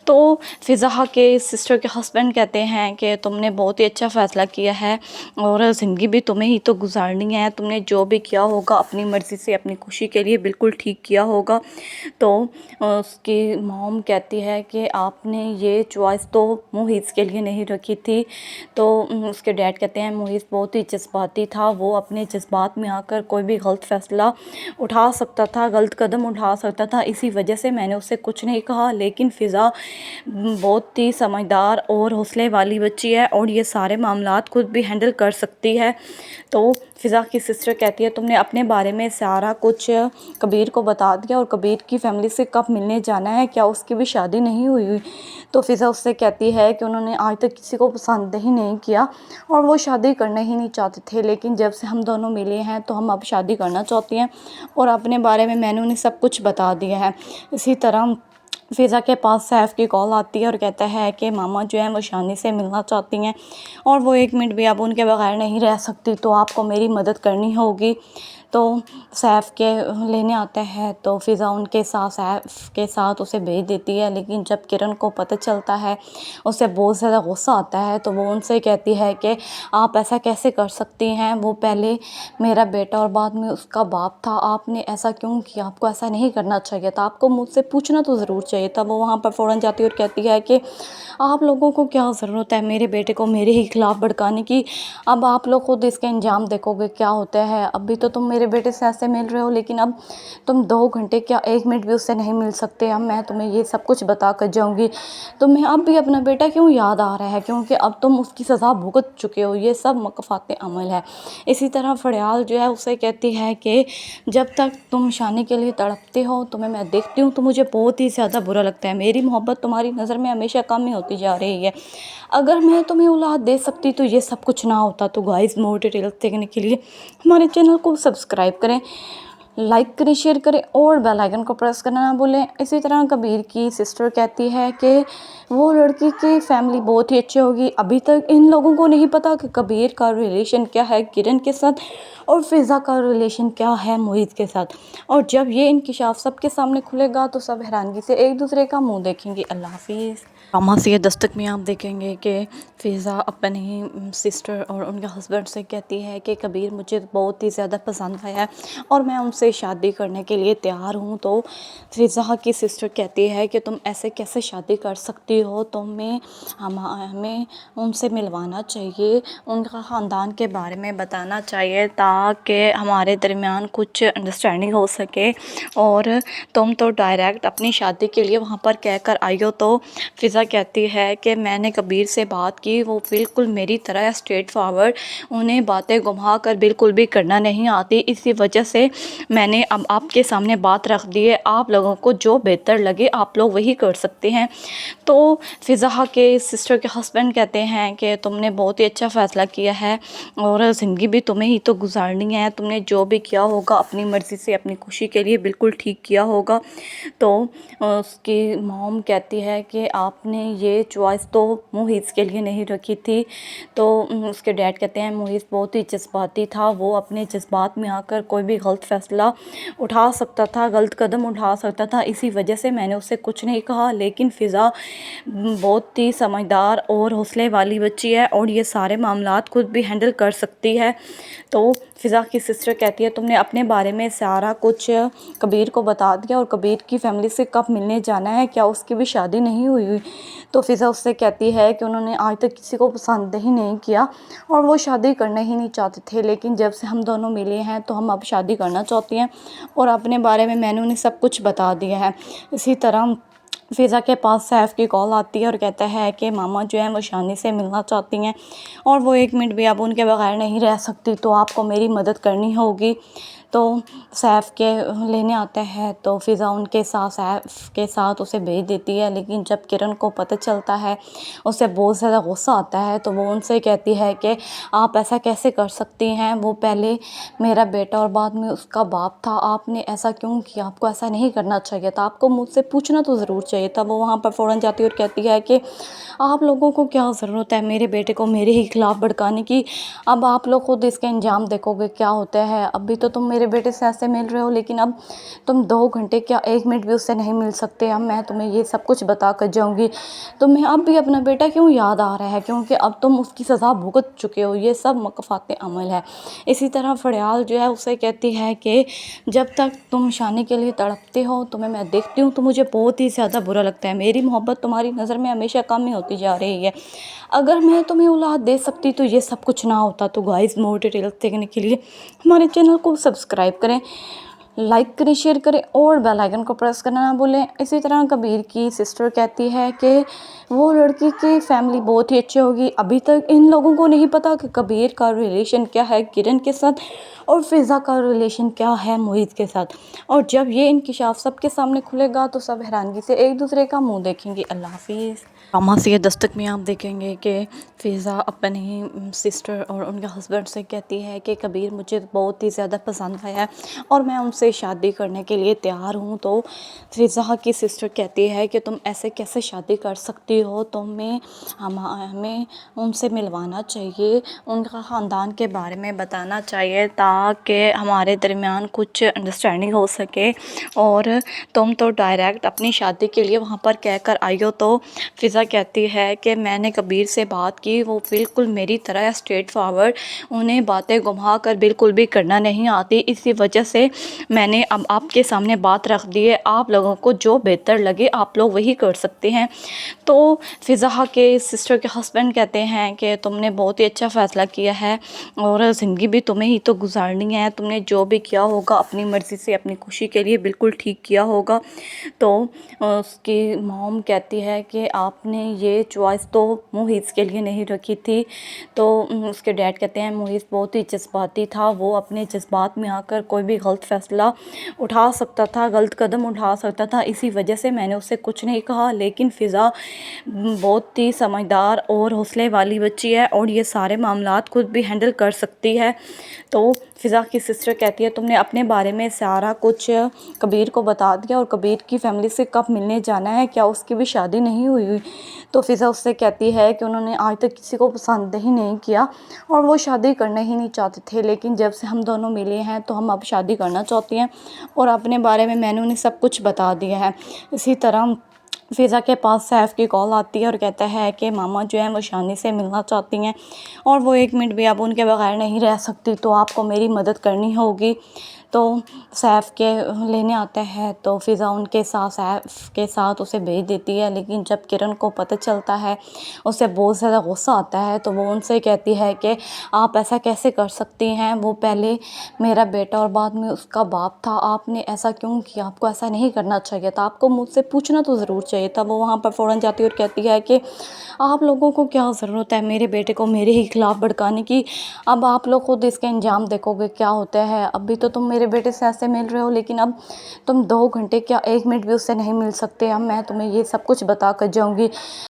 तो फ़िज़ा के सिस्टर के हस्बैंड कहते हैं कि तुमने बहुत ही अच्छा फ़ैसला किया है और ज़िंदगी भी तुम्हें ही तो गुजारनी है, तुमने जो भी किया होगा अपनी मर्ज़ी से अपनी खुशी के लिए बिल्कुल ठीक किया होगा। तो उसकी मॉम कहती है कि आपने ये चॉइस तो मुहीस के लिए नहीं रखी थी। तो उसके डैड कहते हैं मुहीस बहुत ही जज्बाती था, वो अपने जज्बात में आकर कोई भी गलत फ़ैसला उठा सकता था, गलत कदम उठा सकता था, इसी वजह से मैंने उससे कुछ नहीं कहा। लेकिन फ़िज़ा बहुत ही समझदार और हौसले वाली बच्ची है और ये सारे मामलात खुद भी हैंडल कर सकती है। तो फ़िज़ा की सिस्टर कहती है तुमने अपने बारे में सारा कुछ कबीर को बता दिया और कबीर की फैमिली से कब मिलने जाना है, क्या उसकी भी शादी नहीं हुई? तो फ़िज़ा उससे कहती है कि उन्होंने आज तक किसी को पसंद ही नहीं किया और वो शादी करना ही नहीं चाहते थे, लेकिन जब से हम दोनों मिले हैं तो हम अब शादी करना चाहती हैं और अपने बारे में मैंने उन्हें सब कुछ बता दिया है। इसी तरह फ़िज़ा के पास सैफ़ की कॉल आती है और कहता है कि मामा जो है वो शानी से मिलना चाहती हैं और वो 1 मिनट भी अब उनके बगैर नहीं रह सकती, तो आपको मेरी मदद करनी होगी। तो सैफ़ के लेने आता है तो फ़िज़ा उनके साथ सैफ़ के साथ उसे भेज देती है। लेकिन जब किरण को पता चलता है उसे बहुत ज़्यादा गुस्सा आता है, तो वो उनसे कहती है कि आप ऐसा कैसे कर सकती हैं, वो पहले मेरा बेटा और बाद में उसका बाप था, आपने ऐसा क्यों किया, आपको ऐसा नहीं करना चाहिए था, आपको मुझसे पूछना तो ज़रूर चाहिए था। वो वहाँ पर फ़ौरन जाती है और कहती है कि आप लोगों को क्या ज़रूरत है मेरे बेटे को मेरे ही खिलाफ़ भड़काने की, अब आप लोग खुद इसका अंजाम देखोगे क्या होता है। अभी तो तुम मेरे बेटे से ऐसे मिल रहे हो, लेकिन अब तुम 2 घंटे क्या 1 मिनट भी उससे नहीं मिल सकते। अब मैं तुम्हें ये सब कुछ बता कर जाऊँगी। तुम्हें अब भी अपना बेटा क्यों याद आ रहा है, क्योंकि अब तुम उसकी सज़ा भुगत चुके हो, ये सब मकफ़ात अमल है। इसी तरह फड़ियाल जो है उसे कहती है कि जब तक तुम शानी के लिए तड़पते हो, तुम्हें मैं देखती हूँ तो मुझे बहुत ही ज़्यादा बुरा लगता है, मेरी मोहब्बत तुम्हारी नज़र में हमेशा कम ही होती जा रही है। अगर मैं तुम्हें औलाद दे सकती तो ये सब कुछ ना होता। तो गाइस मोर डिटेल्स देखने के लिए हमारे चैनल को सब्सक्राइब करें, लाइक करें, शेयर करें और बेल आइकन को प्रेस करना ना भूलें। इसी तरह कबीर की सिस्टर कहती है कि वो लड़की की फैमिली बहुत ही अच्छी होगी, अभी तक इन लोगों को नहीं पता कि कबीर का रिलेशन क्या है किरण के साथ और फ़िज़ा का रिलेशन क्या है मोहित के साथ, और जब ये इंकिशाफ सबके सामने खुलेगा तो सब हैरानगी से एक दूसरे का मुंह देखेंगे। अल्लाह हाफिज़। ड्रामा से दस्तक में आप देखेंगे कि फ़िज़ा अपनी सिस्टर और उनके हस्बैंड से कहती है कि कबीर मुझे बहुत ही ज़्यादा पसंद आया है और मैं उनसे शादी करने के लिए तैयार हूँ। तो फ़िज़ा की सिस्टर कहती है कि तुम ऐसे कैसे शादी कर सकती हो, तुम्हें हमें उनसे मिलवाना चाहिए, उनका ख़ानदान के बारे में बताना चाहिए ताकि हमारे दरमियान कुछ अंडरस्टैंडिंग हो सके, और तुम तो डायरेक्ट अपनी शादी के लिए वहाँ पर कह कर आई हो। तो फ़िज़ा कहती है कि मैंने कबीर से बात की, वो बिल्कुल मेरी तरह स्ट्रेट फॉरवर्ड, उन्हें बातें घुमा कर बिल्कुल भी करना नहीं आती, इसी वजह से मैंने अब आपके सामने बात रख दी है, आप लोगों को जो बेहतर लगे आप लोग वही कर सकते हैं। तो फ़िज़ा के सिस्टर के हस्बैंड कहते हैं कि तुमने बहुत ही अच्छा फ़ैसला किया है और ज़िंदगी भी तुम्हें ही तो गुजारनी है, तुमने जो भी किया होगा अपनी मर्ज़ी से अपनी खुशी के लिए बिल्कुल ठीक किया होगा। तो उसकी मॉम कहती है कि आपने ये चॉइस तो मुहीस के लिए नहीं रखी थी। तो उसके डैड कहते हैं मुहीस बहुत ही जज्बाती था, वो अपने जज्बात में आकर कोई भी गलत फ़ैसला उठा सकता था, गलत कदम उठा सकता था, इसी वजह से मैंने उससे कुछ नहीं कहा। लेकिन फ़िज़ा बहुत ही समझदार और हौसले वाली बच्ची है और ये सारे मामलात खुद भी हैंडल कर सकती है। तो फ़िज़ा की सिस्टर कहती है तुमने अपने बारे में सारा कुछ कबीर को बता दिया और कबीर की फैमिली से कब मिलने जाना है, क्या उसकी भी शादी नहीं हुई? तो फ़िज़ा उससे कहती है कि उन्होंने आज तक किसी को पसंद ही नहीं किया और वो शादी करना ही नहीं चाहते थे, लेकिन जब से हम दोनों मिले हैं तो हम अब शादी करना चाहती हैं और अपने बारे में मैंने उन्हें सब कुछ बता दिया है। इसी तरह फ़िज़ा के पास सैफ़ की कॉल आती है और कहता है कि मामा जो है वो शानी से मिलना चाहती हैं और वो 1 मिनट भी अब उनके बगैर नहीं रह सकती, तो आपको मेरी मदद करनी होगी। तो सैफ के लेने आता है तो फ़िज़ा उनके साथ सैफ के साथ उसे भेज देती है। लेकिन जब किरण को पता चलता है उसे बहुत ज़्यादा गुस्सा आता है, तो वो उनसे कहती है कि आप ऐसा कैसे कर सकती हैं, वो पहले मेरा बेटा और बाद में उसका बाप था, आपने ऐसा क्यों किया, आपको ऐसा नहीं करना चाहिए था, आपको मुझसे पूछना तो ज़रूर चाहिए था। वो वहाँ पर फ़ौरन जाती है और कहती है कि आप लोगों को क्या ज़रूरत है मेरे बेटे को मेरे ही खिलाफ़ भड़काने की, अब आप लोग खुद इसका अंजाम देखोगे क्या होता है। अभी तो तुम मेरे बेटे से ऐसे मिल रहे हो, लेकिन अब तुम 2 घंटे क्या 1 मिनट भी उससे नहीं मिल सकते। अब मैं तुम्हें ये सब कुछ बता कर जाऊँगी। तुम्हें अब भी अपना बेटा क्यों याद आ रहा है, क्योंकि अब तुम उसकी सज़ा भुगत चुके हो, ये सब मकफ़ात अमल है। इसी तरह फड़ियाल जो है उसे कहती है कि जब तक तुम शानी के लिए तड़पते हो, तुम्हें मैं देखती हूँ तो मुझे बहुत ही ज़्यादा बुरा लगता है। मेरी मोहब्बत तुम्हारी नज़र में हमेशा कम ही होती जा रही है। अगर मैं तुम्हें औलाद दे सकती तो ये सब कुछ ना होता। तो गाइस, मोर डिटेल्स देखने के लिए हमारे चैनल को सब्सक्राइब करें, लाइक करें, शेयर करें और बेल आइकन को प्रेस करना ना भूलें। इसी तरह कबीर की सिस्टर कहती है कि वो लड़की की फैमिली बहुत ही अच्छी होगी। अभी तक इन लोगों को नहीं पता कि कबीर का रिलेशन क्या है किरण के साथ और फ़िज़ा का रिलेशन क्या है मोहित के साथ। और जब ये इंकिशाफ सबके सामने खुलेगा तो सब हैरानगी से एक दूसरे का मुंह देखेंगे। अल्लाह हाफिज़। ड्रामा से दस्तक में आप देखेंगे कि फ़िज़ा अपनी सिस्टर और उनके हस्बैंड से कहती है कि कबीर मुझे बहुत ही ज़्यादा पसंद आया है और मैं उनसे शादी करने के लिए तैयार हूँ। तो फ़िज़ा की सिस्टर कहती है कि तुम ऐसे कैसे शादी कर सकती हो, तुम्हें हमें उनसे मिलवाना चाहिए, उनका ख़ानदान के बारे में बताना चाहिए ताकि हमारे दरमियान कुछ अंडरस्टैंडिंग हो सके। और तुम तो डायरेक्ट अपनी शादी के लिए वहाँ पर कह कर आई हो। तो फ़िज़ा कहती है कि मैंने कबीर से बात की, वो बिल्कुल मेरी तरह स्ट्रेट फॉरवर्ड, उन्हें बातें घुमा कर बिल्कुल भी करना नहीं आती। इसी वजह से मैंने अब आपके सामने बात रख दी है, आप लोगों को जो बेहतर लगे आप लोग वही कर सकते हैं। तो फ़िज़ा के सिस्टर के हस्बैंड कहते हैं कि तुमने बहुत ही अच्छा फ़ैसला किया है और ज़िंदगी भी तुम्हें ही तो गुजारनी है, तुमने जो भी किया होगा अपनी मर्ज़ी से अपनी खुशी के लिए बिल्कुल ठीक किया होगा। तो उसकी मॉम कहती है कि आपने ये चॉइस तो मोहित के लिए नहीं रखी थी। तो उसके डैड कहते हैं मोहित बहुत ही जज्बाती था, वो अपने जज्बात में आकर कोई भी गलत फ़ैसला उठा सकता था, गलत कदम उठा सकता था, इसी वजह से मैंने उससे कुछ नहीं कहा। लेकिन फ़िज़ा बहुत ही समझदार और हौसले वाली बच्ची है और ये सारे मामलात खुद भी हैंडल कर सकती है। तो फ़िज़ा की सिस्टर कहती है तुमने अपने बारे में सारा कुछ कबीर को बता दिया और कबीर की फैमिली से कब मिलने जाना है, क्या उसकी भी शादी नहीं हुई? तो फ़िज़ा उससे कहती है कि उन्होंने आज तक किसी को पसंद ही नहीं किया और वो शादी करना ही नहीं चाहते थे, लेकिन जब से हम दोनों मिले हैं तो हम अब शादी करना चाहती हैं और अपने बारे में मैंने उन्हें सब कुछ बता दिया है। इसी तरह फ़िज़ा के पास सैफ की कॉल आती है और कहता है कि मामा जो है वो शानी से मिलना चाहती हैं और वो 1 मिनट भी अब उनके बगैर नहीं रह सकती, तो आपको मेरी मदद करनी होगी। तो सैफ के लेने आता है तो फ़िज़ा उनके साथ सैफ के साथ उसे भेज देती है। लेकिन जब किरण को पता चलता है उसे बहुत ज़्यादा गुस्सा आता है, तो वो उनसे कहती है कि आप ऐसा कैसे कर सकती हैं, वो पहले मेरा बेटा और बाद में उसका बाप था, आपने ऐसा क्यों किया, आपको ऐसा नहीं करना चाहिए था, आपको मुझसे पूछना तो ज़रूर चाहिए था। वो वहाँ पर फ़ौरन जाती है और कहती है कि आप लोगों को क्या ज़रूरत है मेरे बेटे को मेरे ही खिलाफ़ भड़काने की, अब आप लोग खुद इसका अंजाम देखोगे क्या होता है। अभी तो तुम मेरे बेटे से ऐसे मिल रहे हो, लेकिन अब तुम 2 घंटे क्या 1 मिनट भी उससे नहीं मिल सकते। अब मैं तुम्हें ये सब कुछ बता कर जाऊँगी।